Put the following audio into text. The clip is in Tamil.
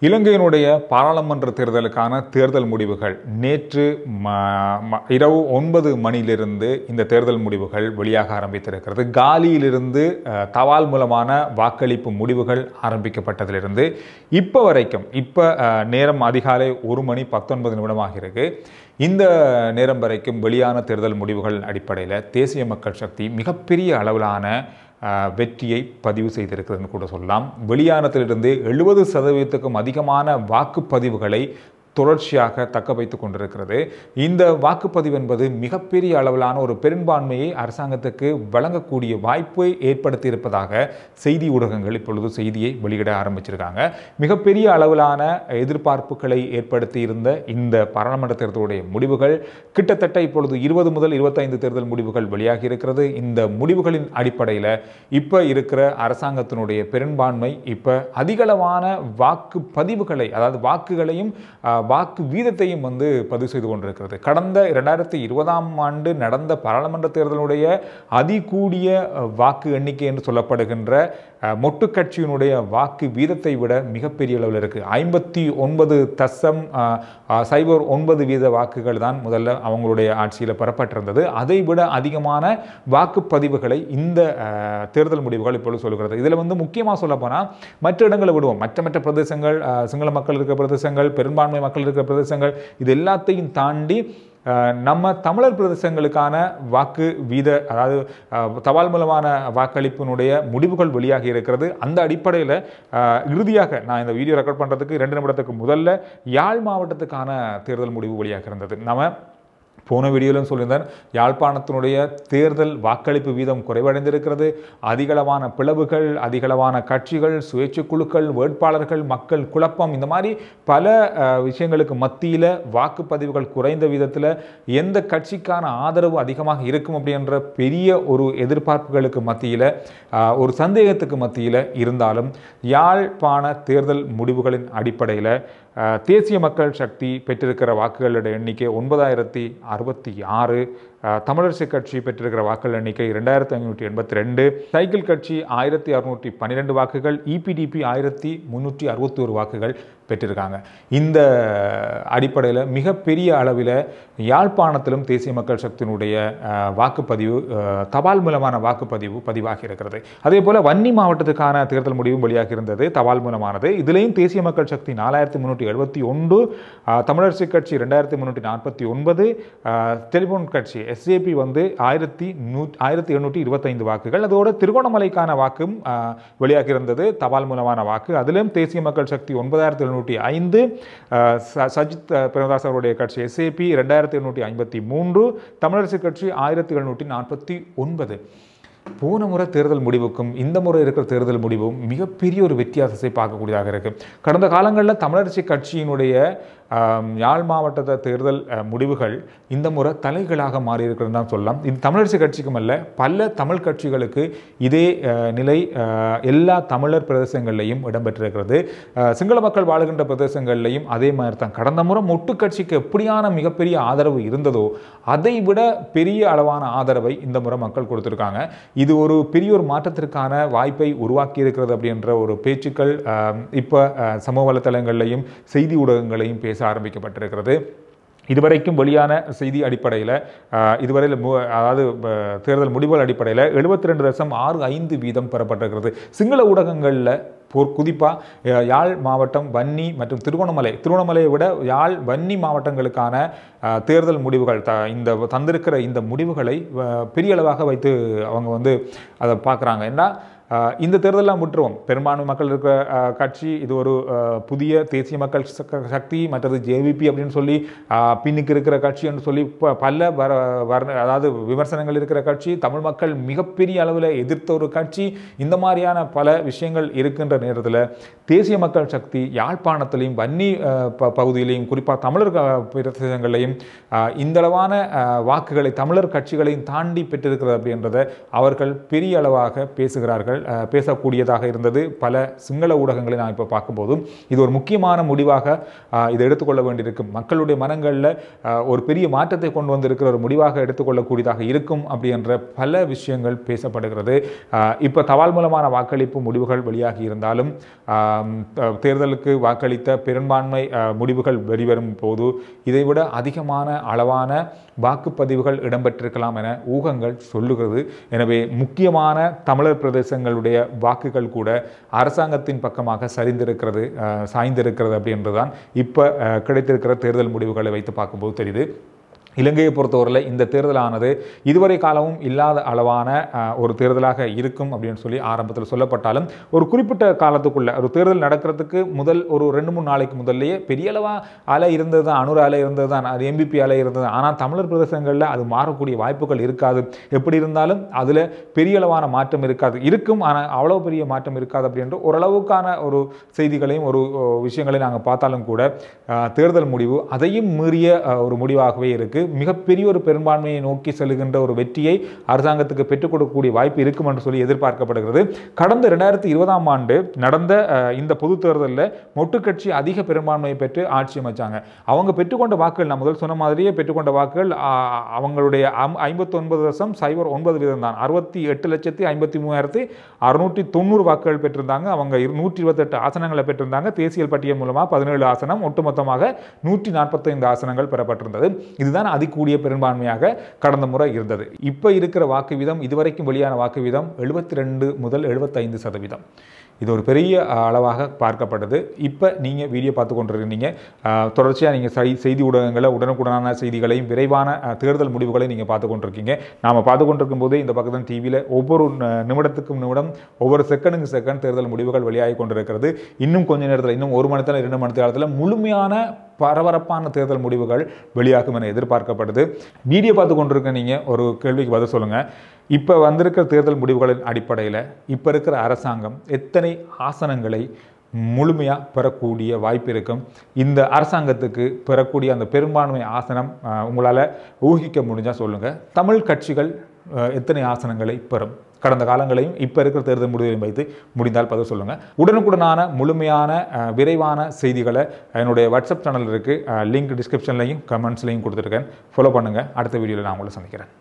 இலங்கையினுடைய பாராளுமன்ற தேர்தலுக்கான தேர்தல் முடிவுகள் நேற்று இரவு 9 மணியிலிருந்து இந்த தேர்தல் முடிவுகள் வெளியாக ஆரம்பித்திருக்கிறது. காலியிலிருந்து தபால் மூலமான வாக்களிப்பு முடிவுகள் ஆரம்பிக்கப்பட்டதிலிருந்து இப்போ வரைக்கும் நேரம் அதிகாலை 1 மணி 19 நிமிடமாக இருக்கு. இந்த நேரம் வரைக்கும் வெளியான தேர்தல் முடிவுகள் அடிப்படையில் தேசிய மக்கள் சக்தி மிகப்பெரிய அளவிலான வெற்றியை பதிவு செய்திருக்கிறதுன்னு கூட சொல்லலாம். வெளியானத்திலிருந்து 70% அதிகமான வாக்குப்பதிவுகளை தொடர்ச்சியாக தக்க வைத்துக் கொண்டிருக்கிறது. இந்த வாக்குப்பதிவு என்பது மிகப்பெரிய அளவிலான ஒரு பெரும்பான்மையை அரசாங்கத்துக்கு வழங்கக்கூடிய வாய்ப்பை ஏற்படுத்தி இருப்பதாக செய்தி ஊடகங்கள் இப்பொழுது செய்தியை வெளியிட ஆரம்பிச்சிருக்காங்க. மிகப்பெரிய அளவிலான எதிர்பார்ப்புகளை ஏற்படுத்தி இருந்த இந்த பாராளுமன்ற தேர்தலுடைய முடிவுகள் கிட்டத்தட்ட இப்பொழுது 20 முதல் 25 தேர்தல் முடிவுகள் வெளியாகி இருக்கிறது. இந்த முடிவுகளின் அடிப்படையில் இப்ப இருக்கிற அரசாங்கத்தினுடைய பெரும்பான்மை இப்ப அதிகளவான வாக்குப்பதிவுகளை, அதாவது வாக்குகளையும் வாக்கு வீதத்தையும் பதிவு செய்து கொண்டிருக்கிறது. கடந்த 2020ஆம் ஆண்டு நடந்த பாராளுமன்ற தேர்தலுடைய அதிகூடிய வாக்கு எண்ணிக்கை என்று சொல்லப்படுகின்ற மொட்டு கட்சியினுடைய வாக்கு வீதத்தை விட மிகப்பெரிய அளவில் இருக்கு. 59.09% வாக்குகள் தான் முதல்ல அவங்களுடைய ஆட்சியில் பெறப்பட்டிருந்தது. அதை விட அதிகமான வாக்குப்பதிவுகளை இந்த தேர்தல் முடிவுகள் இப்பொழுது சொல்கிறது. இதில் முக்கியமாக சொல்ல போனால் மற்ற இடங்களை விடுவோம், மற்ற பிரதேசங்கள், சிங்கள மக்கள் இருக்கிற பிரதேசங்கள், பெரும்பான்மை மக்கள் இருக்கிற பிரதேசங்கள், இது எல்லாத்தையும் தாண்டி நம்ம தமிழர் பிரதேசங்களுக்கான வாக்கு வீத, அதாவது தபால் மூலமான வாக்களிப்பினுடைய முடிவுகள் வெளியாகி இருக்கிறது. அந்த அடிப்படையில் இறுதியாக நான் இந்த வீடியோ ரெக்கார்ட் பண்ணுறதுக்கு 2 நிமிடத்துக்கு முதல்ல யாழ் மாவட்டத்துக்கான தேர்தல் முடிவு வெளியாக இருந்தது. நம்ம போன வீடியோவிலும் சொல்லியிருந்தேன், யாழ்ப்பாணத்தினுடைய தேர்தல் வாக்களிப்பு வீதம் குறைவடைந்திருக்கிறது. அதிகளவான பிளவுகள், அதிகளவான கட்சிகள், சுயேட்சை குழுக்கள், வேட்பாளர்கள், மக்கள் குழப்பம், இந்த மாதிரி பல விஷயங்களுக்கு மத்தியில் வாக்குப்பதிவுகள் குறைந்த விதத்தில் எந்த கட்சிக்கான ஆதரவு அதிகமாக இருக்கும் அப்படின்ற பெரிய ஒரு எதிர்பார்ப்புகளுக்கு மத்தியில், ஒரு சந்தேகத்துக்கு மத்தியில் இருந்தாலும் யாழ்ப்பாண தேர்தல் முடிவுகளின் அடிப்படையில் தேசிய மக்கள் சக்தி பெற்றிருக்கிற வாக்குகளுடைய எண்ணிக்கை 9066, தமிழரசு கட்சி பெற்றிருக்கிற வாக்குகள் எண்ணிக்கை 2582, சைக்கிள் கட்சி 1612 வாக்குகள், இபிடிபி 1361 வாக்குகள் பெற்றிருக்காங்க. இந்த அடிப்படையில் மிகப்பெரிய அளவில் யாழ்ப்பாணத்திலும் தேசிய மக்கள் சக்தியினுடைய வாக்குப்பதிவு, தபால் மூலமான வாக்குப்பதிவு பதிவாகி இருக்கிறது. அதே போல வன்னி மாவட்டத்துக்கான தேர்தல் முடிவும் வெளியாக இருந்தது, தபால் மூலமானது. இதுலேயும் தேசிய மக்கள் சக்தி 4371, தமிழரசு கட்சி 2349, டெலிபோன் கட்சி எஸ்ஏபி 1725 வாக்குகள். அதோட திருகோணமலைக்கான வாக்கும் வெளியாக இருந்தது, தபால் மூலமான வாக்கு. அதிலும் தேசிய மக்கள் சக்தி 9705, சஜித் பிரேமதாஸ் அவருடைய கட்சி எஸ்ஏபி 2853, தமிழரசு கட்சி 1749. போன முறை தேர்தல் முடிவுக்கும் இந்த முறை இருக்கிற தேர்தல் முடிவும் மிகப்பெரிய ஒரு வித்தியாசத்தை பார்க்கக்கூடியதாக இருக்கு. கடந்த காலங்களில் தமிழரசு கட்சியினுடைய யாழ் மாவட்ட தேர்தல் முடிவுகள் இந்த முறை தலைகளாக மாறி இருக்கிறது தான் சொல்லலாம். இது தமிழரசு கட்சிக்கும் அல்ல, பல தமிழ் கட்சிகளுக்கு இதே நிலை எல்லா தமிழர் பிரதேசங்கள்லையும் இடம்பெற்றிருக்கிறது. சிங்கள மக்கள் வாழுகின்ற பிரதேசங்கள்லையும் அதே மாதிரி தான். கடந்த முறை மொட்டு கட்சிக்கு எப்படியான மிகப்பெரிய ஆதரவு இருந்ததோ அதை விட பெரிய அளவான ஆதரவை இந்த முறை மக்கள் கொடுத்திருக்காங்க. இது ஒரு பெரிய ஒரு மாற்றத்திற்கான வாய்ப்பை உருவாக்கி இருக்கிறது அப்படின்ற ஒரு பேச்சுக்கள் இப்போ சமூக வலைத்தளங்களையும் செய்தி ஊடகங்களையும் பேச ஆரம்பிக்கப்பட்டிருக்கிறது. இதுவரைக்கும் வெளியான செய்தி அடிப்படையில் இதுவரையில் அதாவது தேர்தல் முடிவுகள் அடிப்படையில் 72.65% பெறப்பட்டிருக்கிறது. சிங்கள ஊடகங்களில் குறிப்பாக யாழ் மாவட்டம், வன்னி மற்றும் திருகோணமலையை விட யாழ், வன்னி மாவட்டங்களுக்கான தேர்தல் முடிவுகள் இந்த தந்திருக்கிற இந்த முடிவுகளை பெரிய அளவாக வைத்து அவங்க அதை பார்க்குறாங்க. ஏன்னா இந்த தேர்தலாம் விட்டுருவோம், பெரும்பான்மை மக்கள் இருக்கிற கட்சி இது ஒரு புதிய தேசிய மக்கள் சக்தி, மற்றது ஜேவிபி அப்படின்னு சொல்லி பின்னுக்கு இருக்கிற கட்சி என்று சொல்லி பல அதாவது விமர்சனங்கள் இருக்கிற கட்சி, தமிழ் மக்கள் மிகப்பெரிய அளவில் எதிர்த்த ஒரு கட்சி, இந்த மாதிரியான பல விஷயங்கள் இருக்கின்ற நேரத்தில் தேசிய மக்கள் சக்தி யாழ்ப்பாணத்திலையும் வன்னி பகுதியிலையும் குறிப்பாக தமிழர் பிரதேசங்களையும் இந்தளவான வாக்குகளை தமிழர் கட்சிகளையும் தாண்டி பெற்றிருக்கிறது அப்படின்றத அவர்கள் பெரிய அளவாக பேசுகிறார்கள். பேசக்கூடியதாக இருந்தது பல சிங்கள ஊடகங்களை நான் இப்போ பார்க்கும்போதும் இது ஒரு முக்கியமான முடிவாக இதை எடுத்துக்கொள்ள வேண்டியிருக்கும். மக்களுடைய மனங்களில் ஒரு பெரிய மாற்றத்தை கொண்டு வந்திருக்கிற ஒரு முடிவாக எடுத்துக்கொள்ளக்கூடியதாக இருக்கும் அப்படின்ற பல விஷயங்கள் பேசப்படுகிறது. இப்போ தபால் மூலமான வாக்களிப்பு முடிவுகள் வெளியாகி இருந்தாலும் தேர்தலுக்கு வாக்களித்த பெரும்பான்மை முடிவுகள் வெளிவரும் போது இதைவிட அதிகமான அளவான வாக்குப்பதிவுகள் இடம்பெற்றிருக்கலாம் என ஊகங்கள் சொல்லுகிறது. எனவே முக்கியமான தமிழர் பிரதேசங்களுடைய வாக்குகள் கூட அரசாங்கத்தின் பக்கமாக சாய்ந்திருக்கிறது அப்படின்றதுதான் இப்போ கிடைத்திருக்கிற தேர்தல் முடிவுகளை வைத்து பார்க்கும்போது தெரியுது. இலங்கையை பொறுத்தவரையில் இந்த தேர்தலானது இதுவரை காலமும் இல்லாத அளவான ஒரு தேர்தலாக இருக்கும் அப்படின்னு சொல்லி ஆரம்பத்தில் சொல்லப்பட்டாலும் ஒரு குறிப்பிட்ட காலத்துக்குள்ள ஒரு தேர்தல் நடக்கிறதுக்கு முதல் ஒரு 2-3 நாளைக்கு முதல்லையே பெரிய அளவாக அலை இருந்தது தான், அனுர அலை இருந்தது தான், அது எம்பிபி அலை இருந்தது. ஆனால் தமிழர் பிரதேசங்களில் அது மாறக்கூடிய வாய்ப்புகள் இருக்காது. எப்படி இருந்தாலும் அதில் பெரிய அளவான மாற்றம் இருக்கும். ஆனால் அவ்வளோ பெரிய மாற்றம் இருக்காது அப்படின்ற ஓரளவுக்கான ஒரு செய்திகளையும் ஒரு விஷயங்களையும் நாங்கள் பார்த்தாலும் கூட தேர்தல் முடிவு அதையும் மீறிய ஒரு முடிவாகவே இருக்குது. மிகப்பெரிய ஒரு பெரும்பான்மையை நோக்கி செல்கின்ற ஒரு வெற்றியை அரசாங்கத்துக்கு பெற்றுக் கொடுக்கக்கூடிய வாய்ப்பு இருக்கும் என்று சொல்லி எதிர்பார்க்கப்படுகிறது. கடந்த 2020ஆம் ஆண்டு நடந்த இந்த பொது தேர்தலில் மொட்டு கட்சி அதிக பெரும்பான்மையை பெற்று ஆட்சி அமைச்சாங்க. அவங்க பெற்றுக்கொண்ட வாக்குகள் நான் முதல் சொன்ன மாதிரியே பெற்றுக்கொண்ட வாக்குகள் அவங்களுடைய 59.09% தான். 68,53,690 வாக்குகள் பெற்றிருந்தாங்க. அவங்க 128 ஆசனங்களை பெற்றிருந்தாங்க. தேசிய பட்டியல் மூலமாக 17 ஆசனம், ஒட்டுமொத்தமாக 145 ஆசனங்கள் பெறப்பட்டிருந்தது. இதுதான் அதிகூடிய பெரும்பான்மையாக கடந்த முறை இருந்தது. இப்போ இருக்கிற வாக்கு வீதம், இதுவரைக்கும் வெளியான வாக்கு வீதம் 72 முதல் 75%. இது ஒரு பெரிய அளவாக பார்க்கப்பட்டது. இப்போ நீங்கள் வீடியோ பார்த்து கொண்டிருக்கீங்க. தொடர்ச்சியாக நீங்கள் செய்தி ஊடகங்களை உடனுக்குடனான செய்திகளையும் விரைவான தேர்தல் முடிவுகளையும் நீங்கள் பார்த்து கொண்டிருக்கீங்க. நாம் பார்த்து கொண்டிருக்கும் போதே இந்த பக்கத்தில் டிவியில் ஒவ்வொரு நிமிடத்துக்கும் நிமிடம் ஒவ்வொரு செகண்டுக்கு செகண்ட் தேர்தல் முடிவுகள் வெளியாகி கொண்டிருக்கிறது. இன்னும் கொஞ்ச நேரத்தில், இன்னும் 1 மணி நேரம் 2 மணி நேரத்தில் முழுமையான பரபரப்பான தேர்தல் முடிவுகள் வெளியாகும் என எதிர்பார்க்கப்படுது. வீடியோ பார்த்து கொண்டிருக்க நீங்கள் ஒரு கேள்விக்கு பதில் சொல்லுங்கள். இப்போ வந்திருக்கிற தேர்தல் முடிவுகளின் அடிப்படையில் இப்போ இருக்கிற அரசாங்கம் எத்தனை ஆசனங்களை முழுமையாக பெறக்கூடிய வாய்ப்பு இருக்கும்? இந்த அரசாங்கத்துக்கு பெறக்கூடிய அந்த பெரும்பான்மை ஆசனம் உங்களால் ஊகிக்க முடிஞ்சால் சொல்லுங்கள். தமிழ் கட்சிகள் எத்தனை ஆசனங்களை பெறும்? கடந்த காலங்களையும் இப்போ இருக்கிற தேர்தல் முடிவுகளையும் வைத்து முடிந்தால் பதில் சொல்லுங்கள். உடனுக்குடனான முழுமையான விரைவான செய்திகளை என்னுடைய வாட்ஸ்அப் சேனல் இருக்குது. லிங்க் டிஸ்கிரிப்ஷன்லையும் கமெண்ட்ஸ்லையும் கொடுத்துருக்கேன். ஃபாலோ பண்ணுங்கள். அடுத்த வீடியோவில் நான் உங்களை சந்திக்கிறேன்.